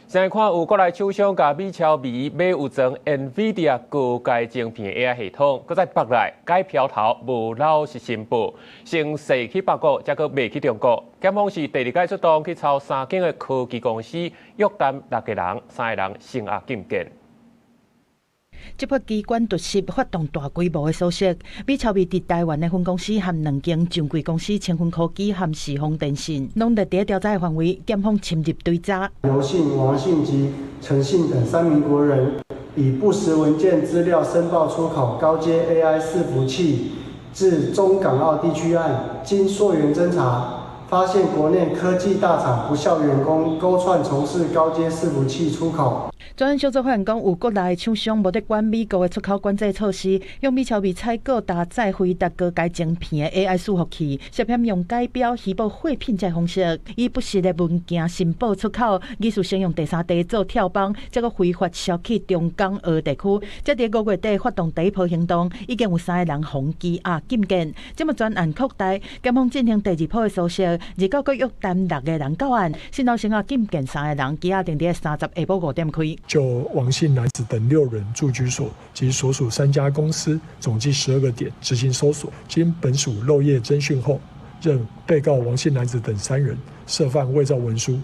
先看有國內廠商甲美超微買有裝 NVIDIA 高階晶片 AI 系統，擱在北內改飄頭無老實申報，先勢去北國，才擱賣去中國。檢方是第二屆出動去抄3間的科技公司，約談6個人，3個人成押禁見。執法機關突襲發動大規模的搜索，美超微佇台灣的分公司和2間上櫃公司清芬科技和時豐電信，攏佇第調查的範圍，檢方深入追查。劉姓、王姓及陳姓等3名國人，以不實文件資料申報出口高階 AI 伺服器至中港澳地區案，經溯源偵查，發現國內科技大廠不肖員工勾串從事高階伺服器出口。專案小組發現講，有國內廠商無得管美國的出口管制措施，用美超微採購搭載回答高階晶片的 AI 伺服器，涉嫌用改標虛報貨品這方式，以不實的文件申報出口，疑似先用第三地做跳板，再個非法銷去中港澳地區。這在5月底發動第一波行動，已經有3個人紅羈押禁見。這麼專案擴大，檢方進行第2波的搜索，日到約談6個人到案，先後成押禁見3個人，羈押定在30下晡5點開。就王姓男子等6人住居所及所屬3家公司，總計12個點執行搜索。經本署漏夜偵訊後，認被告王姓男子等3人涉犯偽造文書、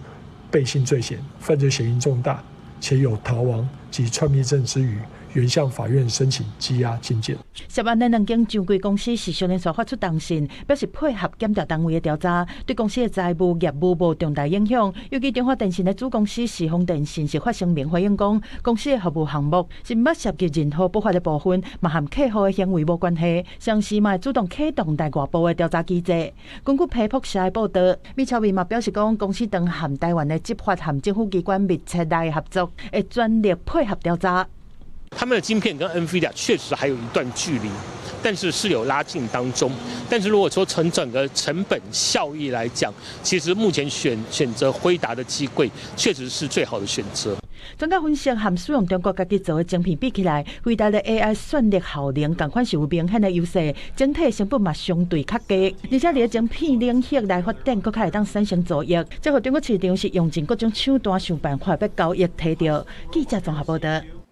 背信罪嫌，犯罪嫌疑重大，且有逃亡及串密證之虞，原向法院申請羈押禁見。涉案的2間上櫃公司是少年所發出通信，表示配合檢調單位的調查，對公司的財務業務無重大影響。尤其中華電信的子公司時豐電信是發聲明回應講，公司的服務項目是沒涉及任何不法的部分，嘛和客戶的行為無關係。上時嘛主動啟動內外部的調查機制。根據皮博社的報道，美超微嘛表示講，公司當和台灣的執法和政府機關密切來合作，會全力配合調查。他們的晶片跟 NVIDIA 確實還有一段距離，但是有拉近當中。但是如果說從整個成本效益來講，其實目前選擇輝達的機櫃確實是最好的選擇。專家分析，和使用中國家己做的晶片比起來，輝達的 AI 算力效能同款是有明顯的優勢，整體成本嘛相對較低，而且在晶片領域來發展，佫較會當產生作業。這和中國市場是用盡各種手段想辦法要交易摕到。記者綜合報道。